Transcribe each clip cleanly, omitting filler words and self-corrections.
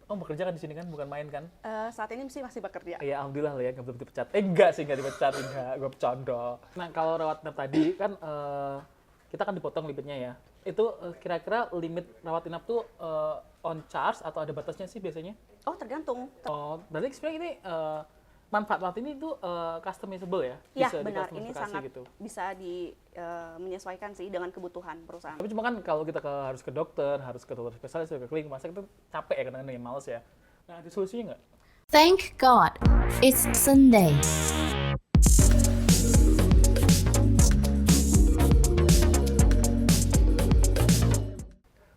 Oh, bekerja kan di sini kan, bukan main kan? Saat ini masih bekerja. Iya, alhamdulillah lah ya, nggak belum dipecat. Enggak sih, nggak dipecat, enggak. Gue bercanda. Nah, kalau rawat inap tadi kan kita kan dipotong limitnya ya. Itu kira-kira limit rawat inap tuh on charge atau ada batasnya sih biasanya? Oh, tergantung. Oh, berarti sebenarnya ini manfaat ini tuh customizable ya? Ya, Bisa benar. Ini dikustomisasi sangat gitu. bisa menyesuaikan sih dengan kebutuhan perusahaan. Tapi cuma kan kalau kita harus ke dokter spesialis, ke klinik, masa itu capek ya kadang-kadang ya, males ya. Nah, ada solusinya nggak? Thank God it's Sunday.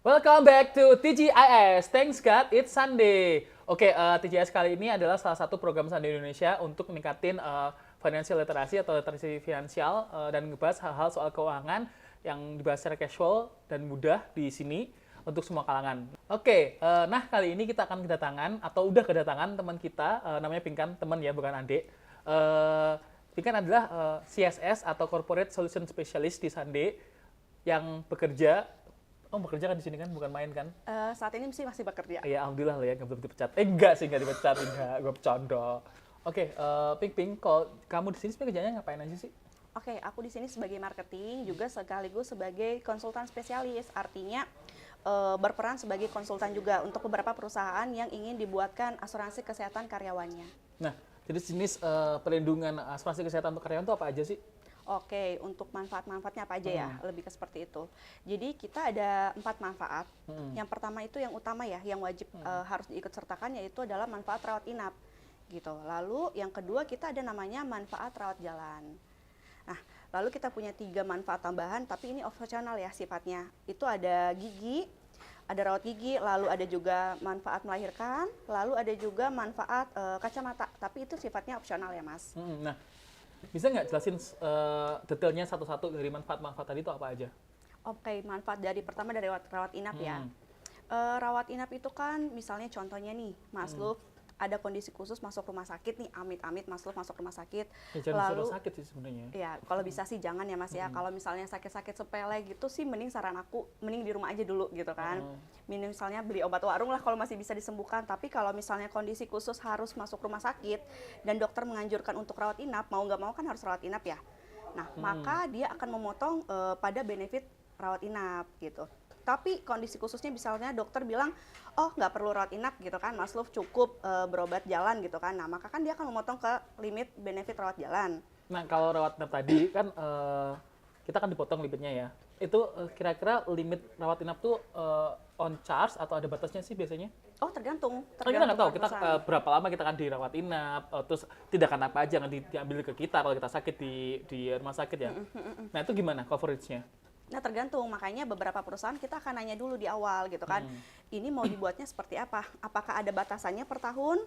Welcome back to TGIS. Thanks God, it's Sunday. Oke, TGIS kali ini adalah salah satu program Sandi Indonesia untuk meningkatin financial literacy atau literasi finansial dan ngebahas hal-hal soal keuangan yang dibahas secara casual dan mudah di sini untuk semua kalangan. Oke, nah kali ini kita akan kedatangan atau udah kedatangan teman kita, namanya Pinkan, teman ya, bukan adik. Pinkan adalah CSS atau Corporate Solution Specialist di Sandi yang bekerja. Oh, bekerja kan di sini kan, bukan main kan? Saat ini masih bekerja. Iya, alhamdulillah lah ya, nggak belum dipecat. Enggak sih, nggak dipecat, enggak. Gue bercanda. Oke, Ping, kalau kamu di sini sebenarnya kerjanya ngapain aja sih? Oke, aku di sini sebagai marketing juga sekaligus sebagai konsultan spesialis. Artinya berperan sebagai konsultan juga untuk beberapa perusahaan yang ingin dibuatkan asuransi kesehatan karyawannya. Nah, jadi jenis perlindungan asuransi kesehatan untuk karyawan itu apa aja sih? Oke, untuk manfaat-manfaatnya apa aja ya? Lebih ke seperti itu. Jadi kita ada 4 manfaat. Yang pertama itu yang utama ya, yang wajib harus diikut sertakan, yaitu adalah manfaat rawat inap. Gitu. Lalu yang kedua kita ada namanya manfaat rawat jalan. Nah, lalu kita punya 3 manfaat tambahan, tapi ini opsional ya sifatnya. Itu ada gigi, ada rawat gigi, lalu ada juga manfaat melahirkan, lalu ada juga manfaat kacamata. Tapi itu sifatnya opsional ya, Mas. Nah, bisa nggak jelasin detailnya satu-satu dari manfaat-manfaat tadi itu apa aja? Oke, manfaat dari pertama dari rawat inap ya. Rawat inap itu kan misalnya contohnya nih, Mas Luf ada kondisi khusus masuk rumah sakit nih, amit-amit Mas Luf masuk rumah sakit. Ya, jangan Lalu suruh sakit sih sebenarnya. ya, kalau bisa sih jangan ya Mas ya. Kalau misalnya sakit-sakit sepele gitu sih mending saran aku mending di rumah aja dulu gitu kan. Misalnya beli obat warung lah kalau masih bisa disembuhkan. Tapi kalau misalnya kondisi khusus harus masuk rumah sakit dan dokter menganjurkan untuk rawat inap, mau nggak mau kan harus rawat inap ya. Nah, maka dia akan memotong pada benefit rawat inap gitu. Tapi kondisi khususnya misalnya dokter bilang, oh nggak perlu rawat inap gitu kan, Mas Luf cukup berobat jalan gitu kan. Nah, maka kan dia akan memotong ke limit benefit rawat jalan. Nah, kalau rawat inap tadi kan kita kan dipotong limitnya ya. Itu kira-kira limit rawat inap tuh on charge atau ada batasnya sih biasanya? Oh, tergantung. Kan kita nggak tahu kita perusahaan. berapa lama kita akan dirawat inap, terus tindakan apa aja yang diambil ke kita kalau kita sakit di rumah sakit ya. Nah, itu gimana coveragenya? Nah, tergantung. Makanya beberapa perusahaan kita akan nanya dulu di awal gitu kan. Ini mau dibuatnya seperti apa? Apakah ada batasannya per tahun?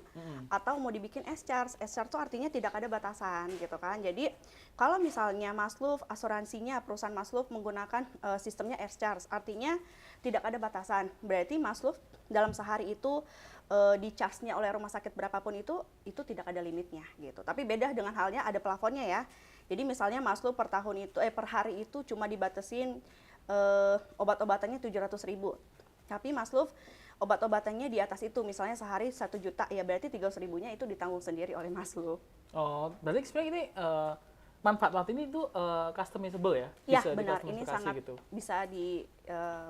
Atau mau dibikin S-charge? S-charge itu artinya tidak ada batasan gitu kan. Jadi, kalau misalnya Mas Luf, asuransinya perusahaan Mas Luf menggunakan sistemnya S-charge, artinya tidak ada batasan. Berarti Mas Luf dalam sehari itu di charge-nya oleh rumah sakit berapapun itu tidak ada limitnya gitu. Tapi beda dengan halnya ada plafonnya ya. Jadi misalnya Mas Luf per hari itu cuma dibatasin obat-obatannya 700.000. Tapi Mas Luf obat-obatannya di atas itu, misalnya sehari 1 juta, ya berarti 300.000-nya itu ditanggung sendiri oleh Mas Luf. Oh, berarti sebenarnya ini manfaat ini tuh customizable ya? Ya, Bisa benar. Ini dikustomisasi sangat gitu. bisa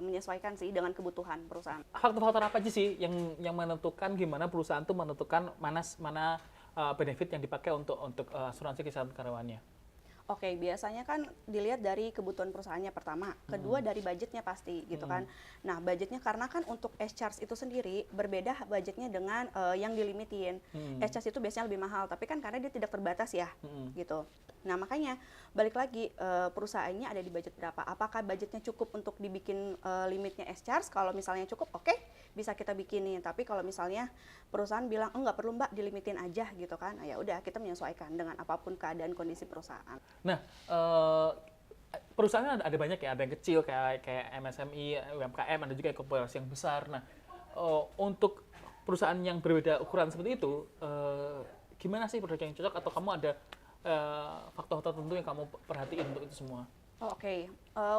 menyesuaikan sih dengan kebutuhan perusahaan. Faktor-faktor apa aja sih yang menentukan gimana perusahaan tuh menentukan mana benefit yang dipakai untuk asuransi kesehatan karyawannya? Oke, biasanya kan dilihat dari kebutuhan perusahaannya pertama, kedua dari budgetnya pasti gitu kan. Nah, budgetnya karena kan untuk S-charge itu sendiri berbeda budgetnya dengan yang dilimitin. S-charge itu biasanya lebih mahal, tapi kan karena dia tidak terbatas ya, gitu. Nah, makanya balik lagi perusahaannya ada di budget berapa. Apakah budgetnya cukup untuk dibikin limitnya S-charge? Kalau misalnya cukup, oke, bisa kita bikinin. Tapi kalau misalnya perusahaan bilang, oh nggak perlu Mbak, dilimitin aja gitu kan. Nah, ya udah kita menyesuaikan dengan apapun keadaan kondisi perusahaan. Nah, perusahaan ada banyak ya, ada yang kecil kayak MSMI, UMKM, ada juga korporasi yang besar. Nah, untuk perusahaan yang berbeda ukuran seperti itu, gimana sih produk yang cocok atau kamu ada faktor tertentu yang kamu perhatiin untuk itu semua? Oke.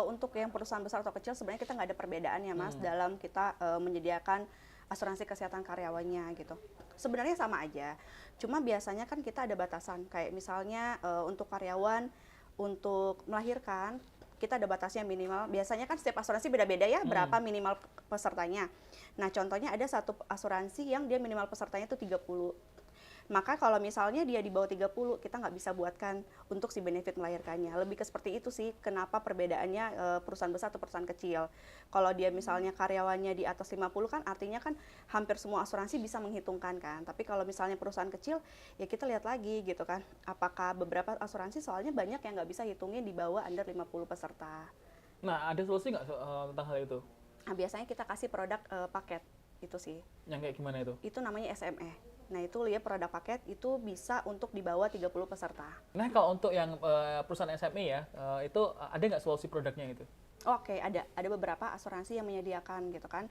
Untuk yang perusahaan besar atau kecil sebenarnya kita nggak ada perbedaan ya Mas dalam kita menyediakan asuransi kesehatan karyawannya gitu. Sebenarnya sama aja, cuma biasanya kan kita ada batasan, kayak misalnya untuk karyawan untuk melahirkan kita ada batasnya minimal. Biasanya kan setiap asuransi beda-beda ya, berapa minimal pesertanya. Nah, contohnya ada satu asuransi yang dia minimal pesertanya itu 30. Maka kalau misalnya dia di bawah 30, kita nggak bisa buatkan untuk si benefit melahirkannya. Lebih ke seperti itu sih, kenapa perbedaannya perusahaan besar atau perusahaan kecil. Kalau dia misalnya karyawannya di atas 50 kan artinya kan hampir semua asuransi bisa menghitungkan kan. Tapi kalau misalnya perusahaan kecil, ya kita lihat lagi gitu kan. Apakah beberapa asuransi soalnya banyak yang nggak bisa hitungin di bawah under 50 peserta. Nah, ada solusi nggak tentang hal itu? Nah, biasanya kita kasih produk paket, itu sih. Yang kayak gimana itu? Itu namanya SME. Nah, itu ya produk paket itu bisa untuk di bawah 30 peserta. Nah, kalau untuk yang perusahaan SME ya, itu ada nggak solusi produknya itu? Oke, ada beberapa asuransi yang menyediakan gitu kan.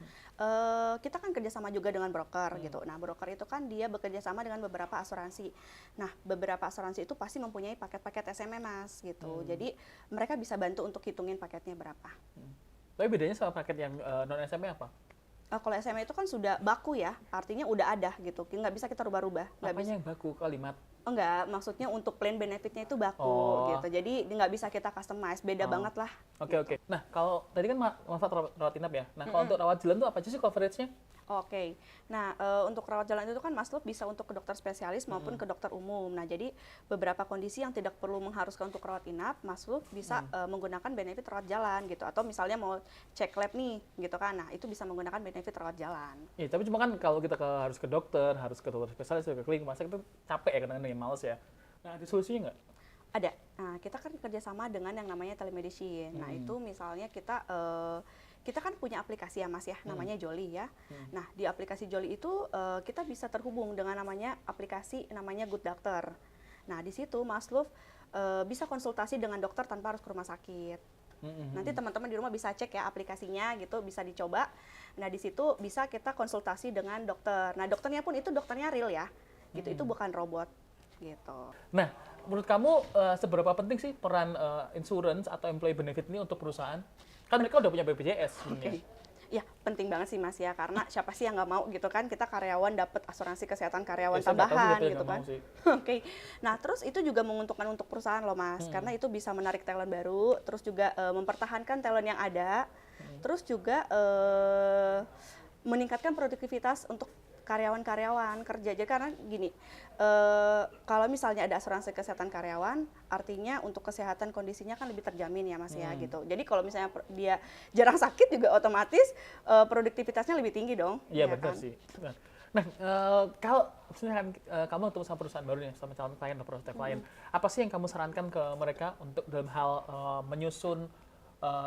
Kita kan kerjasama juga dengan broker gitu. Nah, broker itu kan dia bekerja sama dengan beberapa asuransi. Nah, beberapa asuransi itu pasti mempunyai paket-paket SME Mas gitu. Jadi mereka bisa bantu untuk hitungin paketnya berapa. Tapi bedanya sama paket yang non SME apa? Kalau SME itu kan sudah baku ya, artinya udah ada gitu, nggak bisa kita rubah-rubah. Apanya yang baku kalimat? Enggak, maksudnya untuk plan benefitnya itu baku gitu, jadi nggak bisa kita customize, beda banget lah. Oke. Nah, kalau tadi kan manfaat rawat inap ya. Nah, kalau untuk rawat jalan tuh apa aja sih coveragenya? Oke, nah untuk rawat jalan itu kan Mas Luf bisa untuk ke dokter spesialis maupun ke dokter umum. Nah, jadi beberapa kondisi yang tidak perlu mengharuskan untuk rawat inap, Mas Luf bisa menggunakan benefit rawat jalan gitu. Atau misalnya mau cek lab nih gitu kan, nah itu bisa menggunakan benefit rawat jalan. Iya, tapi cuma kan kalau kita harus ke dokter spesialis, ke klinik masa itu capek ya, kadang-kadang ya males ya. Nah, ada solusinya nggak? Ada. Nah, kita kan kerjasama dengan yang namanya telemedicine. Nah, itu misalnya kita kan punya aplikasi ya Mas ya, namanya Jolly ya. Nah, di aplikasi Jolly itu kita bisa terhubung dengan namanya aplikasi namanya Good Doctor. Nah, di situ Mas Luf bisa konsultasi dengan dokter tanpa harus ke rumah sakit. Nanti teman-teman di rumah bisa cek ya aplikasinya gitu, bisa dicoba. Nah, di situ bisa kita konsultasi dengan dokter. Nah, dokternya pun itu dokternya real ya. Gitu, itu bukan robot gitu. Nah, menurut kamu seberapa penting sih peran insurance atau employee benefit ini untuk perusahaan? Kan mereka udah punya BPJS sebenarnya. Ya, penting banget sih Mas ya, karena siapa sih yang nggak mau gitu kan, kita karyawan dapat asuransi kesehatan karyawan Ya, saya nggak tahu tambahan siapa yang gitu nggak kan. mau sih. Oke. Nah, terus itu juga menguntungkan untuk perusahaan loh Mas, karena itu bisa menarik talent baru, terus juga mempertahankan talent yang ada, terus juga meningkatkan produktivitas untuk karyawan-karyawan kerja. Jadi karena gini, kalau misalnya ada asuransi kesehatan karyawan, artinya untuk kesehatan kondisinya kan lebih terjamin ya Mas ya gitu. Jadi kalau misalnya dia jarang sakit juga otomatis produktivitasnya lebih tinggi dong. Iya, ya benar kan? sih. Benar. Nah, kalau misalnya kan kamu ketemu sama perusahaan baru nih, sama calon klien atau prospek klien, apa sih yang kamu sarankan ke mereka untuk dalam hal menyusun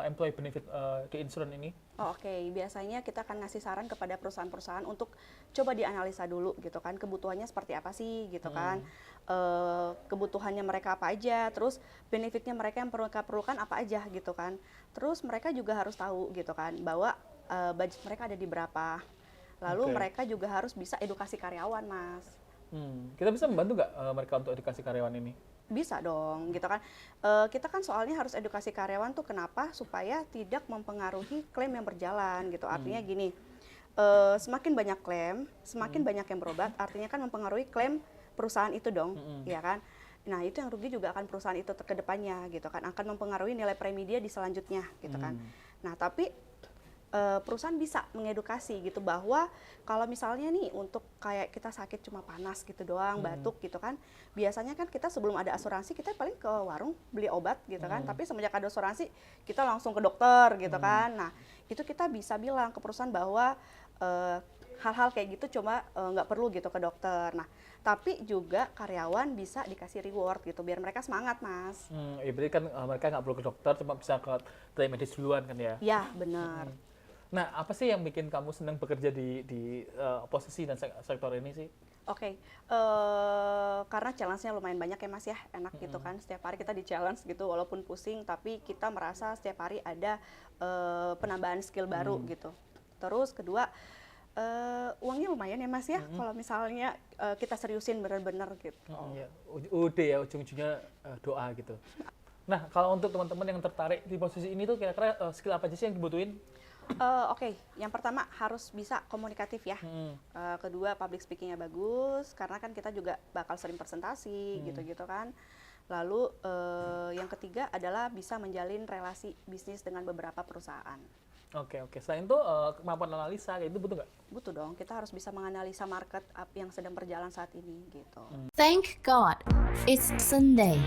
employee benefit di insurance ini? Oke, biasanya kita akan ngasih saran kepada perusahaan-perusahaan untuk coba dianalisa dulu gitu kan, kebutuhannya seperti apa sih gitu kan, kebutuhannya mereka apa aja, terus benefitnya mereka yang mereka perlukan apa aja gitu kan, terus mereka juga harus tahu gitu kan bahwa budget mereka ada di berapa, lalu mereka juga harus bisa edukasi karyawan Mas. Kita bisa membantu nggak mereka untuk edukasi karyawan ini? Bisa dong gitu kan. Kita kan soalnya harus edukasi karyawan tuh kenapa? Supaya tidak mempengaruhi klaim yang berjalan gitu. Artinya gini, semakin banyak klaim, semakin banyak yang berobat, artinya kan mempengaruhi klaim perusahaan itu dong, ya kan? Nah, itu yang rugi juga akan perusahaan itu ke depannya gitu kan, akan mempengaruhi nilai premi dia di selanjutnya gitu kan. Nah, tapi perusahaan bisa mengedukasi gitu bahwa kalau misalnya nih untuk kayak kita sakit cuma panas gitu doang, batuk gitu kan, biasanya kan kita sebelum ada asuransi kita paling ke warung beli obat gitu kan, tapi semenjak ada asuransi kita langsung ke dokter gitu kan. Nah, itu kita bisa bilang ke perusahaan bahwa hal-hal kayak gitu cuma nggak perlu gitu ke dokter. Nah, tapi juga karyawan bisa dikasih reward gitu biar mereka semangat Mas. Ya berarti kan mereka nggak perlu ke dokter, cuma bisa ke telemedis duluan kan ya? Ya, benar. Nah, apa sih yang bikin kamu senang bekerja di posisi dan sektor ini sih? Oke, karena challenge-nya lumayan banyak ya Mas ya, enak gitu kan, setiap hari kita di-challenge gitu, walaupun pusing, tapi kita merasa setiap hari ada penambahan skill baru gitu. Terus kedua, uangnya lumayan ya Mas ya, kalau misalnya kita seriusin bener-bener gitu. Ya, udah ya, ujung-ujungnya doa gitu. Nah, kalau untuk teman-teman yang tertarik di posisi ini tuh kira-kira skill apa aja sih yang dibutuhin? Oke, yang pertama harus bisa komunikatif ya. Kedua public speakingnya bagus, karena kan kita juga bakal sering presentasi gitu-gitu kan. Lalu yang ketiga adalah bisa menjalin relasi bisnis dengan beberapa perusahaan. Oke, oke. Selain itu kemampuan analisa kayak itu butuh nggak? Butuh dong, kita harus bisa menganalisa market yang sedang berjalan saat ini gitu. Thank God it's Sunday.